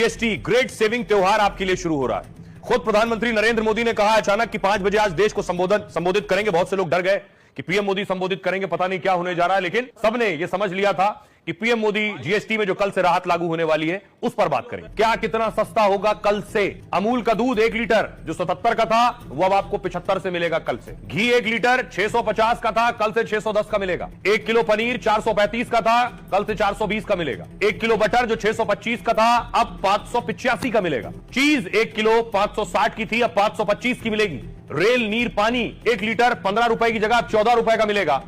GST great saving त्योहार आपके लिए शुरू हो रहा है। खुद प्रधानमंत्री नरेंद्र मोदी ने कहा अचानक कि 5 बजे आज देश को संबोधित करेंगे। बहुत से लोग डर गए कि पीएम मोदी संबोधित करेंगे, पता नहीं क्या होने जा रहा है, लेकिन सबने यह समझ लिया था कि पीएम मोदी जीएसटी में जो कल से राहत लागू होने वाली है उस पर बात करेंगे। क्या कितना सस्ता होगा कल से? अमूल का दूध 1 लीटर जो 77 का था वो अब आपको 75 से मिलेगा कल से। घी 1 लीटर 650 का था, कल से 610 का मिलेगा। 1 किलो पनीर 435 का था, कल से 420 का मिलेगा। 1 किलो बटर जो 625 का था अब 585 का मिलेगा। चीज 1 किलो 560 की थी, अब 525 की मिलेगी। रेल नीर पानी 1 लीटर 15 रुपए की जगह अब 14 रुपए का मिलेगा।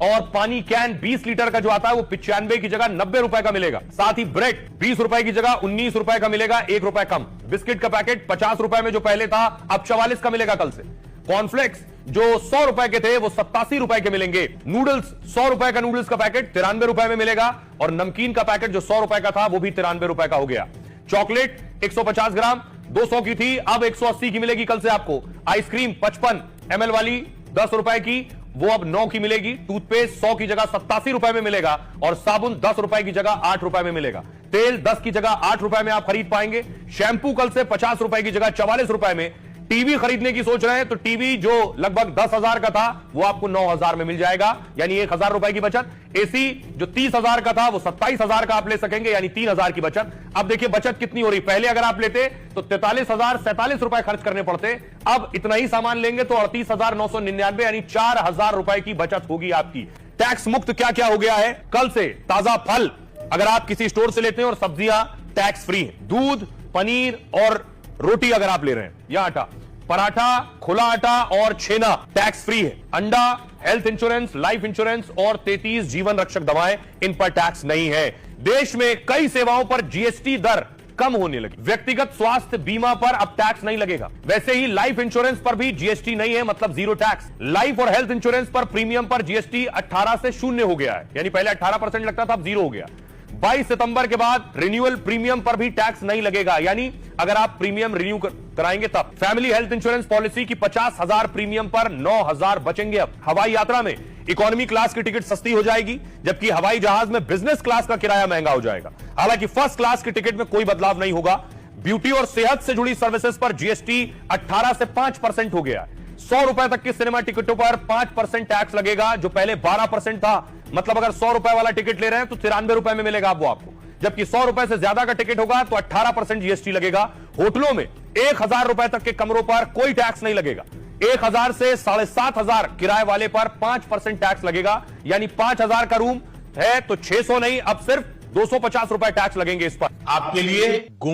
और पानी कैन 20 लीटर का जो आता है वो 95 की जगह 90 रुपए का मिलेगा। साथ ही ब्रेड 20 रुपए की जगह 19 रुपए का मिलेगा, 1 रुपए कम। बिस्किट का पैकेट 50 रुपए में जो पहले था अब 44 का मिलेगा कल से। कॉर्नफ्लेक्स जो 100 रुपए के थे वो 87 रुपए के मिलेंगे। नूडल्स 100 रुपए का नूडल्स का पैकेट 93 रुपए में मिलेगा। और नमकीन का पैकेट जो 100 रुपए का था वो भी 93 रुपए का हो गया। चॉकलेट 150 ग्राम 200 की थी, अब 180 की मिलेगी कल से आपको। आइसक्रीम 55 ml वाली 10 रुपए की वो अब 9 की मिलेगी। टूथपेस्ट 100 की जगह 87 रुपए में मिलेगा। और साबुन 10 रुपए की जगह 8 रुपए में मिलेगा। तेल 10 की जगह 8 रुपए में आप खरीद पाएंगे। शैंपू कल से 50 रुपए की जगह 44 रुपए में। टीवी खरीदने की सोच रहे हैं तो टीवी जो लगभग 10,000 का था वो आपको 9,000 में मिल जाएगा, यानी 1,000 रुपए की बचत। एसी जो 30,000 का था वो 27,000 का आप ले सकेंगे, यानी 3,000 की बचत। अब देखिए बचत कितनी हो रही। पहले अगर आप लेते तो 43,047 रुपए खर्च करने पड़ते, अब इतना ही सामान लेंगे तो 38,999 यानी 4,000 रुपए की बचत होगी आपकी। टैक्स मुक्त क्या क्या हो गया है कल से? ताजा फल अगर आप किसी स्टोर से लेते हैं और सब्जियां टैक्स फ्री है। दूध, पनीर और रोटी अगर आप ले रहे हैं या आटा, पराठा, खुला आटा और छेना टैक्स फ्री है। अंडा, हेल्थ इंश्योरेंस, लाइफ इंश्योरेंस और 33 जीवन रक्षक दवाएं, इन पर टैक्स नहीं है। देश में कई सेवाओं पर जीएसटी दर कम होने लगी। व्यक्तिगत स्वास्थ्य बीमा पर अब टैक्स नहीं लगेगा। वैसे ही लाइफ इंश्योरेंस पर भी जीएसटी नहीं है, मतलब जीरो टैक्स। लाइफ और हेल्थ इंश्योरेंस पर प्रीमियम पर जीएसटी 18 से 0 हो गया है, यानी पहले 18% लगता था, अब 0 हो गया। 22 सितंबर के बाद रिन्यूअल प्रीमियम पर भी टैक्स नहीं लगेगा, यानी अगर आप प्रीमियम रिन्यू कराएंगे तब। फैमिली हेल्थ इंश्योरेंस पॉलिसी की 50,000 प्रीमियम पर 9,000 बचेंगे। अब हवाई यात्रा में इकोनॉमी क्लास की टिकट सस्ती हो जाएगी, जबकि हवाई जहाज में बिजनेस क्लास का किराया महंगा हो जाएगा। हालांकि फर्स्ट क्लास की टिकट में कोई बदलाव नहीं होगा। ब्यूटी और सेहत से जुड़ी सर्विसेज पर जीएसटी 18 से 5% हो गया। 100 रुपए तक की सिनेमा टिकटों पर 5% टैक्स लगेगा, जो पहले 12% था। मतलब अगर 100 रुपए वाला टिकट ले रहे हैं तो 93 रुपए में मिलेगा वो आपको, जबकि 100 रुपए से ज्यादा का टिकट होगा तो 18% जीएसटी लगेगा। होटलों में 1,000 रुपए तक के कमरों पर कोई टैक्स नहीं लगेगा। 1,000 से 7,500 किराए वाले पर 5% टैक्स लगेगा, यानी 5,000 का रूम है तो 600 नहीं, अब सिर्फ 250 रुपए टैक्स लगेंगे इस पर। आपके लिए